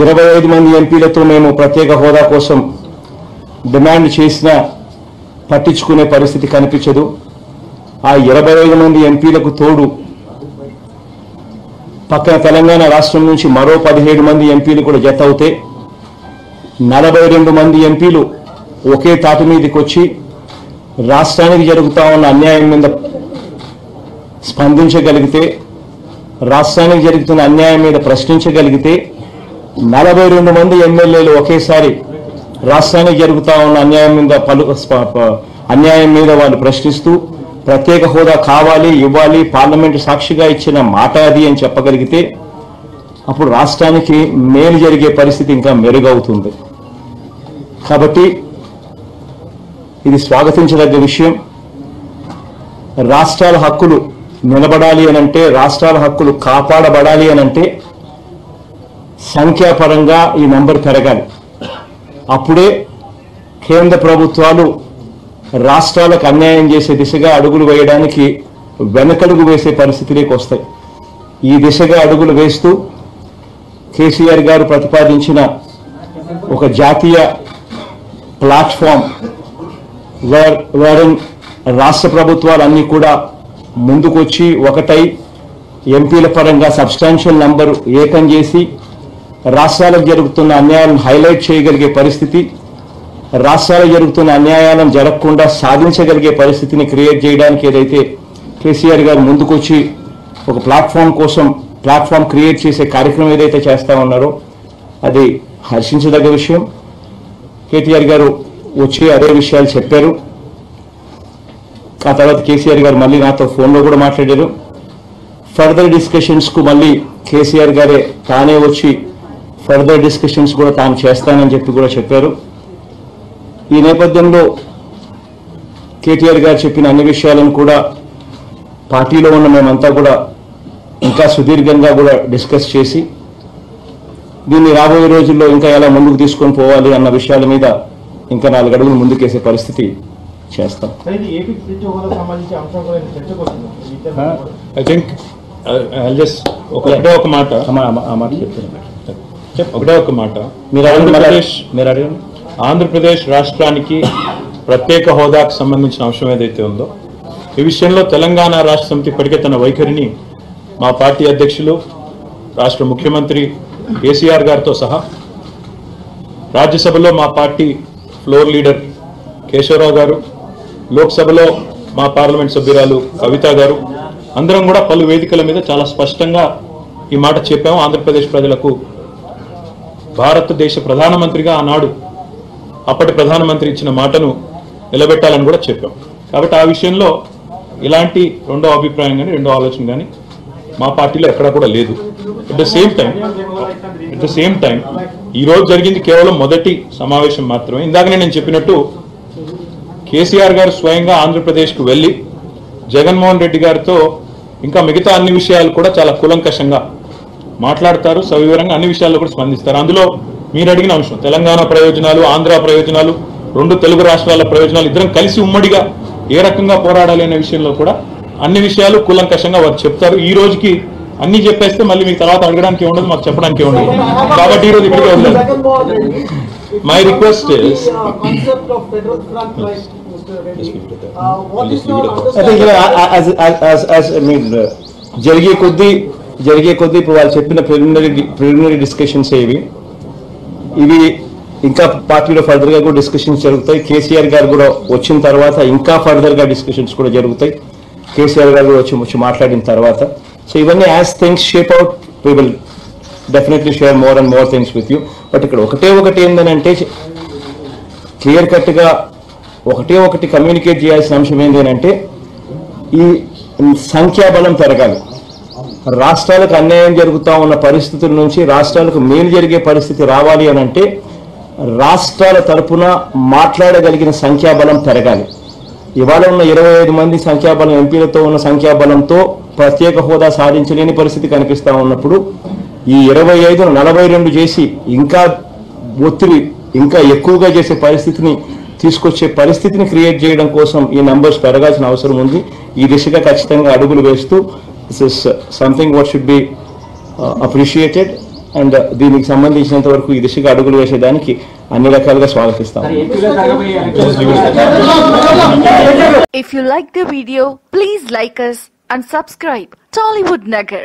25 మంది ఎంపీలతో మేము ప్రత్యేక హోదా కోసం డిమాండ్ చేసినా పట్టించుకునే పరిస్థితి కనిపించదు. ఆ 25 మంది ఎంపీలకు తోడు పక్కన తెలంగాణ రాష్ట్రం నుంచి మరో 17 మంది ఎంపీలు కూడా జత అవుతే 42 మంది ఎంపీలు ఒకే తాటి మీదకి వచ్చి రాష్ట్రానికి జరుగుతా ఉన్న అన్యాయం మీద స్పందించగలిగితే, రాష్ట్రానికి జరుగుతున్న అన్యాయం మీద ప్రశ్నించగలిగితే 42 మంది ఎమ్మెల్యేలు ఒకేసారి రాష్ట్రానికి జరుగుతా ఉన్న అన్యాయం మీద వాళ్ళు ప్రశ్నిస్తూ ప్రత్యేక హోదా కావాలి, ఇవ్వాలి, పార్లమెంటు సాక్షిగా ఇచ్చిన మాట అది అని చెప్పగలిగితే అప్పుడు రాష్ట్రానికి మేలు జరిగే పరిస్థితి ఇంకా మెరుగవుతుంది. కాబట్టి ఇది స్వాగతించదగ్గ విషయం. రాష్ట్రాల హక్కులు నిలబడాలి అనంటే, రాష్ట్రాల హక్కులు కాపాడబడాలి అనంటే సంఖ్యాపరంగా ఈ నంబర్ పెరగాలి. అప్పుడే కేంద్ర ప్రభుత్వాలు రాష్ట్రాలకు అన్యాయం చేసే దిశగా అడుగులు వేయడానికి వెనకడుగు వేసే పరిస్థితిలోకి వస్తాయి. ఈ దిశగా అడుగులు వేస్తూ కేసీఆర్ గారు ప్రతిపాదించిన ఒక జాతీయ ప్లాట్ఫామ్ వేరిన్ రాష్ట్ర ప్రభుత్వాలన్నీ కూడా ముందుకొచ్చి ఒకటై ఎంపీల పరంగా సబ్స్టాన్షియల్ నంబరు ఏకం చేసి రాష్ట్రాలకు జరుగుతున్న అన్యాయాలను హైలైట్ చేయగలిగే పరిస్థితి, రాష్ట్రాలకు జరుగుతున్న అన్యాయాలను జరగకుండా సాధించగలిగే పరిస్థితిని క్రియేట్ చేయడానికి ఏదైతే కేసీఆర్ గారు ముందుకొచ్చి ఒక ప్లాట్ఫామ్ క్రియేట్ చేసే కార్యక్రమం ఏదైతే చేస్తా ఉన్నారో అది హర్షించదగ్గ విషయం. కేటీఆర్ గారు వచ్చి అదే విషయాలు చెప్పారు. ఆ తర్వాత కేసీఆర్ గారు మళ్ళీ నాతో ఫోన్లో కూడా మాట్లాడారు. ఫర్దర్ డిస్కషన్స్కు మళ్ళీ కేసీఆర్ గారే తానే వచ్చి ఫర్దర్ డిస్కషన్స్ కూడా తాను చేస్తానని చెప్పి కూడా చెప్పారు. ఈ నేపథ్యంలో కేటీఆర్ గారు చెప్పిన అన్ని విషయాలను కూడా పార్టీలో ఉన్న మేమంతా కూడా ఇంకా సుదీర్ఘంగా కూడా డిస్కస్ చేసి దీన్ని రాబోయే రోజుల్లో ఇంకా ఎలా ముందుకు తీసుకొని పోవాలి అన్న విషయాల మీద ఇంకా 4 అడుగులు ముందుకేసే పరిస్థితి చేస్తాం. ఐ థింక్ ఒకటే ఒక మాట ఆంధ్రప్రదేశ్ రాష్ట్రానికి ప్రత్యేక హోదాకు సంబంధించిన అంశం ఏదైతే ఉందో ఈ విషయంలో తెలంగాణ రాష్ట్ర సమితి ఇప్పటికే తన వైఖరిని మా పార్టీ అధ్యక్షులు రాష్ట్ర ముఖ్యమంత్రి కేసీఆర్ గారితో సహా రాజ్యసభలో మా పార్టీ ఫ్లోర్ లీడర్ కేశవరావు గారు, లోక్సభలో మా పార్లమెంట్ సభ్యురాలు కవిత గారు అందరం కూడా పలు వేదికల మీద చాలా స్పష్టంగా ఈ మాట చెప్పాము. ఆంధ్రప్రదేశ్ ప్రజలకు భారతదేశ ప్రధానమంత్రిగా ఆనాడు అప్పటి ప్రధానమంత్రి ఇచ్చిన మాటను నిలబెట్టాలని కూడా చెప్పాం. కాబట్టి ఆ విషయంలో ఇలాంటి రెండో అభిప్రాయం కానీ రెండో ఆలోచన కానీ మా పార్టీలో ఎక్కడా కూడా లేదు. అట్ ద సేమ్ టైం ఈరోజు జరిగింది కేవలం మొదటి సమావేశం మాత్రమే. ఇందాకనే నేను చెప్పినట్టు కేసీఆర్ గారు స్వయంగా ఆంధ్రప్రదేశ్కు వెళ్ళి జగన్మోహన్ రెడ్డి గారితో ఇంకా మిగతా అన్ని విషయాలు కూడా చాలా కూలంకషంగా మాట్లాడతారు, సవివరంగా అన్ని విషయాల్లో కూడా స్పందిస్తారు. అందులో మీరు అడిగిన అంశం తెలంగాణ ప్రయోజనాలు, ఆంధ్ర ప్రయోజనాలు, 2 తెలుగు రాష్ట్రాల ప్రయోజనాలు ఇద్దరం కలిసి ఉమ్మడిగా ఏ రకంగా పోరాడాలి అనే విషయంలో కూడా అన్ని విషయాలు కూలంకషంగా వారు చెప్తారు. ఈ రోజుకి అన్ని చెప్పేస్తే మళ్ళీ మీకు తర్వాత అడగడానికి ఉండదు, మాకు చెప్పడానికి ఉండదు. కాబట్టి ఈరోజు ఇక్కడికే వదిలేదు. మై రిక్వెస్ట్ ఇస్ జరిగే కొద్దీ ఇప్పుడు వాళ్ళు చెప్పిన ప్రిలిమినరీ డిస్కషన్స్ ఇవి ఇంకా పార్టీలో ఫర్దర్గా కూడా డిస్కషన్స్ జరుగుతాయి. కేసీఆర్ గారు కూడా వచ్చిన తర్వాత ఇంకా ఫర్దర్గా డిస్కషన్స్ కూడా జరుగుతాయి. కేసీఆర్ గారు కూడా వచ్చి మాట్లాడిన తర్వాత సో ఇవన్నీ as things shape out we will definitely share more and more things with you. But ఇక్కడ ఒకటి ఏంటంటే క్లియర్ కట్గా ఒకటి కమ్యూనికేట్ చేయాల్సిన అంశం ఏంటంటే ఈ సంఖ్యాబలం పెరగాలి. రాష్ట్రాలకు అన్యాయం జరుగుతూ ఉన్న పరిస్థితుల నుంచి రాష్ట్రాలకు మేలు జరిగే పరిస్థితి రావాలి అని అంటే రాష్ట్రాల తరపున మాట్లాడగలిగిన సంఖ్యాబలం పెరగాలి. ఇవాళ ఉన్న 25 మంది సంఖ్యాబలం ఎంపీలతో ఉన్న సంఖ్యాబలంతో ప్రత్యేక హోదా సాధించలేని పరిస్థితి కనిపిస్తూ ఉన్నప్పుడు ఈ 25ను 42 చేసి ఇంకా ఒత్తిడి ఇంకా ఎక్కువగా చేసే పరిస్థితిని తీసుకొచ్చే పరిస్థితిని క్రియేట్ చేయడం కోసం ఈ నంబర్స్ పెరగాల్సిన అవసరం ఉంది. ఈ దిశగా ఖచ్చితంగా అడుగులు వేస్తూ this is something what should be appreciated and దీనికి సంబంధించినంత వరకు ఈ దిశగా అడుగులు వేసేదానికి అన్ని రకాలుగా స్వాగతిస్తాం. If you like the video, please like us and subscribe Tollywood Nagar.